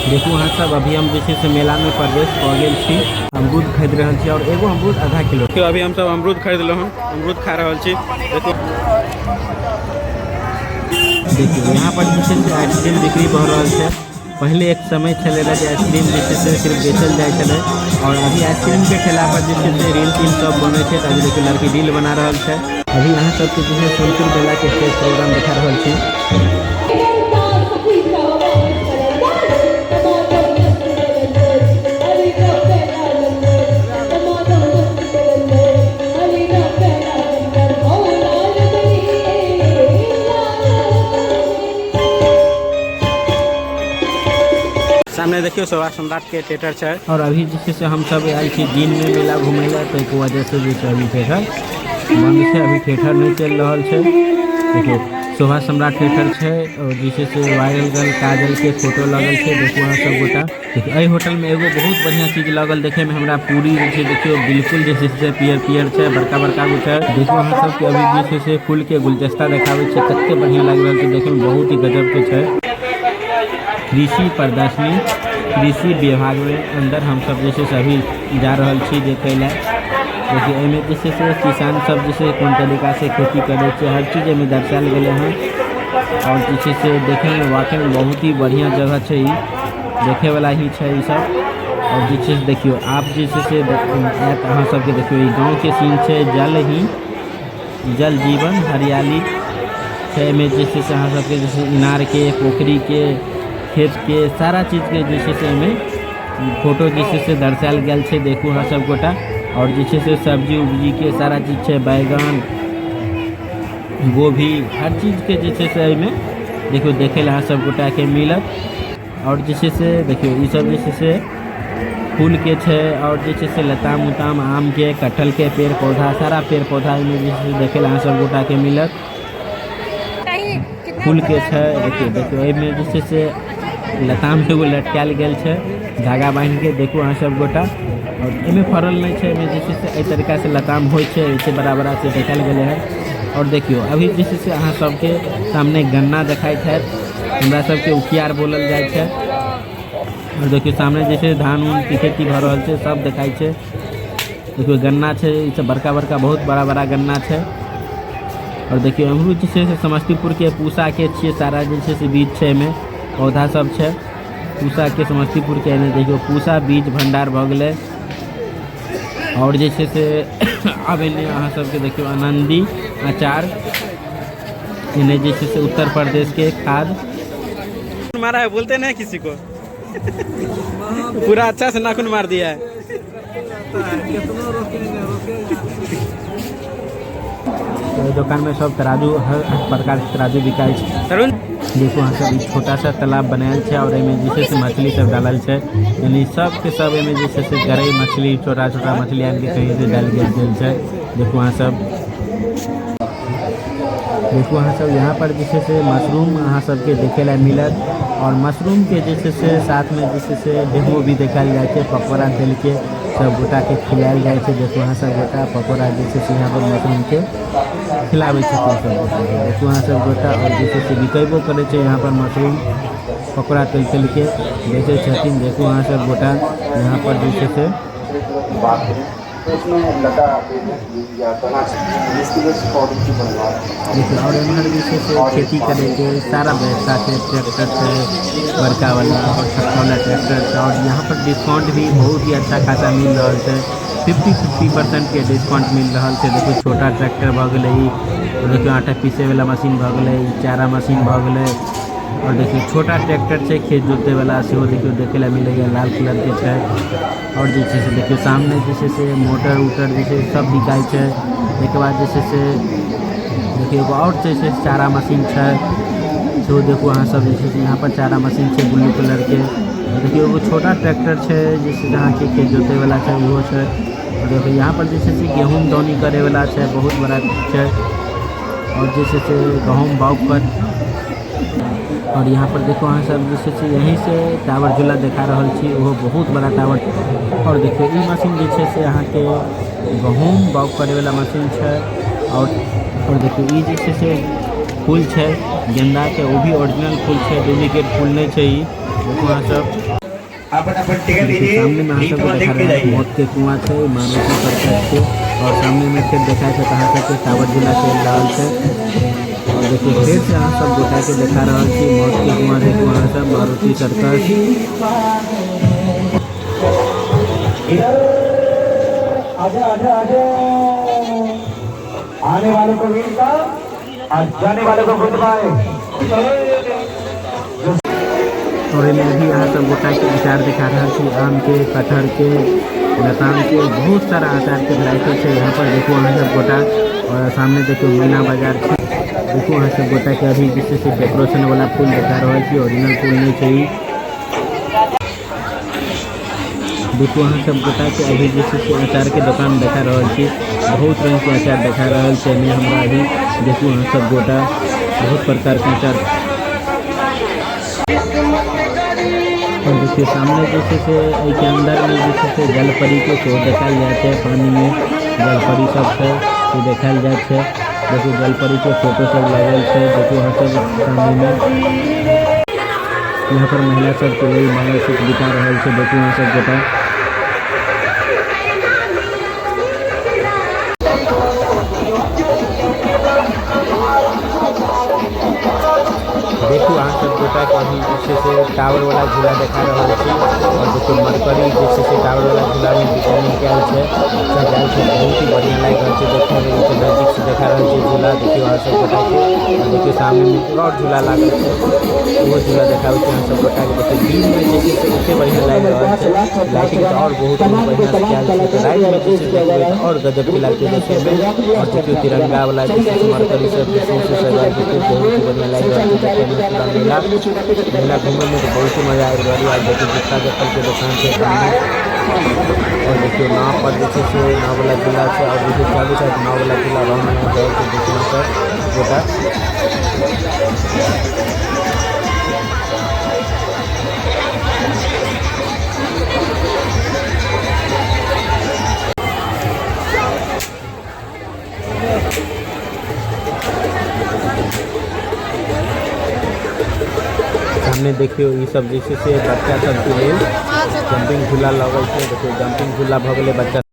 देखू अहाँ सब अभी हम जैसे से मेला में प्रवेश कऽ गेल छी। अमरूद खरीद रहल छी और एगो अमरूद आधा किलो। देखियो अभी हम सब अमरूद खरीद लो हन, अमरूद खा रहल छी। देखियो यहाँ पर जैसे से आइसक्रीम बिक्री भऽ रहल छै। पहले एक समय चले रहा जे आइसक्रीम जैसे से सिर्फ बेचल जाए चले और अभी आइसक्रीम के ठेला पर जैसे से रील टील सब बने छै। अभी देखियो लड़की रील बना रहल छै। अभी यहाँ सबके जैसे सोनपुर मेला के स्टेज प्रोग्राम दिखा रहल छी। सामने देखियो शोभा सम्राट के थिएटर है और अभी जैसे से हम सब आयल छी दिन में मेला घूमे ला, तो एक वजह से जैसे अभी थिएटर बंद है। अभी थिएटर नहीं चल रहा है। देखियो शोभा सम्राट थिएटर है और जैसे से वायरल गर्ल काजल के फोटो लगल है। देखो यहाँ सब गोटा देखियो एहि होटल में एगो बहुत बढ़िया चीज लगल देखे में हमरा पूरी जैसे देखियो बिल्कुल जैसे से पियर पियर है, बड़का बड़का गो है। देखो यहाँ सब के अभी जैसे से फूल के गुलदस्ता देखावे छै, कते बढ़िया लग रहा है, देखे में बहुत ही गजब के है। कृषि प्रदर्शनी कृषि विभाग में अंदर हम सब जैसे सभी जा रहल छी देखे ला। देखिए एमे जैसे से किसान सब जैसे कौन तरीका से खेती करे छै, हर चीज में दर्शाल गए हैं। और जैसे से देखे में वाकई में बहुत ही बढ़िया जगह है, देखे वाला ही है ये सब। और जैसे से देखियो आप जैसे से अहाँ सबके देखियो गाँव के सीन है। जल ही जल जीवन हरियाली है में जैसे से अहाँ सबके जैसे इनार के पोखरी के खेत के सारा चीज के जैसे से हमें फोटो जैसे से दर्शाल गया है। देखू हाँ सब गोटा और जैसे से सब्जी उब्जी के सारा चीज है, बैगन गोभी हर चीज के जैसे से में देखियो देखे ला सब गोटा के मिलत। और जैसे से देखियो ये सब जैसे से फूल के छे और जैसे से लताम उताम आम के कटहल के पेड़ पौधा सारा पेड़ पौधा में जैसे से देखे ला सब गोटा के मिलत। फूल के छे देखियो एमे जैसे से लताम एगो लटकायल गेल है धागा बांध के। देखो अहाँ सब गोटा और एमे फरल नहीं है, एमे जैसे से एहि तरीका से लताम होय छै, ऐसे बड़ा बड़ा से देखायल गेल है। और देखियो अभी जैसे से अहाँ सबके सामने गन्ना देखाई है, हमरा सबके उखियार बोलल जाए है। और देखियो सामने जैसे धान उन की खेती भऽ रहल छै सब देखाई है। देखियो गन्ना है, ई सब बड़का बड़का बहुत बड़ा बड़ा गन्ना है। और देखियो अमरूद जैसे से समस्तीपुर के पूसा के छे, सारा जैसे से बीज है में पौधा सब है। पूसा के समस्तीपुर के देखियो पूसा बीज भंडार भ गए। और जैसे से अब इन्हें अहाँ सबके देखियो आनंदी अचार, इन्हें जैसे से उत्तर प्रदेश के खाद मारा है, बोलते नहीं किसी को पूरा अच्छा से नाखून मार दिया है। तो दुकान में सब तराजू हर प्रकार के तराजू बिकाई है। देखो हाँ सब छोटा सा तालाब बनायल है और एमे जैसे से मछली सब डालल है, यानी सब के सब एमे जैसे से गरई मछली छोटा छोटा मछली आन के कहीं से डाल गेल है। देखो हाँ सब देखो हाँ सब यहाँ पर जैसे से मशरूम अहाँ सबके देखे ला मिलत। और मशरूम के जैसे से साथ में जैसे से डेमो भी देखाल जाए है, पकौड़ा तेल के सब गोटा के खिलायल जाए है। देखो हाँ सब गोटा पकौड़ा जैसे से यहाँ पर मशरूम के खिलावे सब गोटा देखो हाँ सब गोटा। और जैसे से बिकेबो करे छै यहाँ पर मशरूम पकौड़ा तेल तेल के बेचे छथिन। देखो हाँ सब गोटा यहाँ पर जैसे से और इधर जैसे से खेती करे के सारा व्यवस्था है, ट्रैक्टर है बड़का वाला और छोटा वाला ट्रैक्टर है। और यहाँ पर डिस्काउंट भी बहुत ही अच्छा खासा मिल रहा है, 50% के डिस्काउंट मिल रहा है। देखिए छोटा ट्रैक्टर भ गए, देखिए आटा पीसे वाला मशीन भ गए, चारा मशीन भ गए। और देखिए छोटा ट्रैक्टर है खेत जोते वाला से देखियो देखे ला मिलेगा लाल कलर के है। और जैसे से देखियो सामने जैसे से मोटर उटर जैसे सब बिकाई है। एक बाद जैसे से देखिए और जैसे चारा मशीन है, तो देखो अहाँ सब जैसे से यहाँ पर चारा मशीन है ब्लू कलर के। देखिए वो छोटा ट्रैक्टर है जैसे जहाँ के खेत जोते वाला है वो है। और देखिए यहाँ पर जैसे से गेहूँ दौनी करे वाला है, बहुत बड़ा है। और जैसे से गहूम बाउग पर और यहाँ पर देखो अहाँ सब जे छै से यहीं से टावर झूला देखा रहल छी, ओहो बहुत बड़ा टावर। और देखियो ई मशीन जे छै से अहाँ के गहूम बाउग करे वाला मशीन छै। और देखियो ई जे छै से फूल छै गेंदा के, वो भी ओरिजिनल फूल छै, डुप्लीकेट फूल नहीं छै। ई देखो अहाँ सब देखिए सामने में अहाँ सबको देखा रहा है मौत के कुआं छै, मारुति सर्कस के। और सामने में फिर देखा है कहाँ तक टावर झूला चल रहा है। और देखिए फिर से अहाँ सब गोटा के देखा रहा छी मौत के कुआं, देखो अहाँ सब मारुति सर्कस। आने वाले को वीरता और जाने वाले को गुडबाय। और इनमें भी यहाँ सब गोटा के अचार दिखा रहा छी, आम के, कटहर के, लताम के, बहुत सारा अचार के वैरायटी है यहाँ पर। देखो अहाँ सब गोटा। और सामने देखो मीना बाजार छै, देखो अहाँ सब गोटा के अभी जिससे से डेकोरेशन वाला फूल दिखा रहा है, ओरिजिनल फूल नहीं चाहिए। देखो अहाँ सब गोटा के अभी जैसे से अचार के दुकान देखा रहा छी, बहुत रंग के अचार देखा रहा है हमरा अभी। देखो अहाँ सब गोटा बहुत प्रकार के अचार। और देखिए सामने जैसे से के अंदर में जैसे से जलपरी के शो देखाल जाए है, पानी में जलपरी सब है तो देखाल जाए है। देखो जलपरी के फोटो सब लगल है। देखो अहाँ सब सामने में यहाँ पर महिला सब के लिए मंगलसूत्र दिखा रहा है। देखो अहाँ सब गोटा देखो अहाँ सब गोटा के अभी जैसे से टावर वाला झूला देखा रहा है। और देखो मरकरी जैसे से टावर वाला झूला में डिजाइनिंग कल है, सजाल है, बहुत ही बढ़िया लग रहा है देखने में। नजदीक से देखा रहा है झूला, देखियो अहाँ सब गोटा के। और देखियो सामने में और झूला लागल है, वो झूला देखा अहाँ सब गोटा के। देखिए दिन में जैसे से उसे बढ़िया लग रहा है, लाइटिंग और बहुत बढ़िया से कल है। तो रात में जैसे देखिए और गजब की लगती है देखे में। और देखियो तिरंगा वाला जैसे मरकरी सब जैसे से सजाल है, बहुत ही बढ़िया लग रहा है देखने में। पूरा मेला घूमने में तो बहुत ही मजा आएगा। आज देखिए जूता चप्पल के दुकान से सामने। और देखिए नाव पर जैसे से नाव वाला झूला से, और देखिए चालू साइड नाव वाला झूला रहा है देखिए सर गोटा। सामने देखियो ये सब जैसे से बच्चा सब के लिए जंपिंग झूला लगल है। देखिए जंपिंग झूला भ गए बच्चा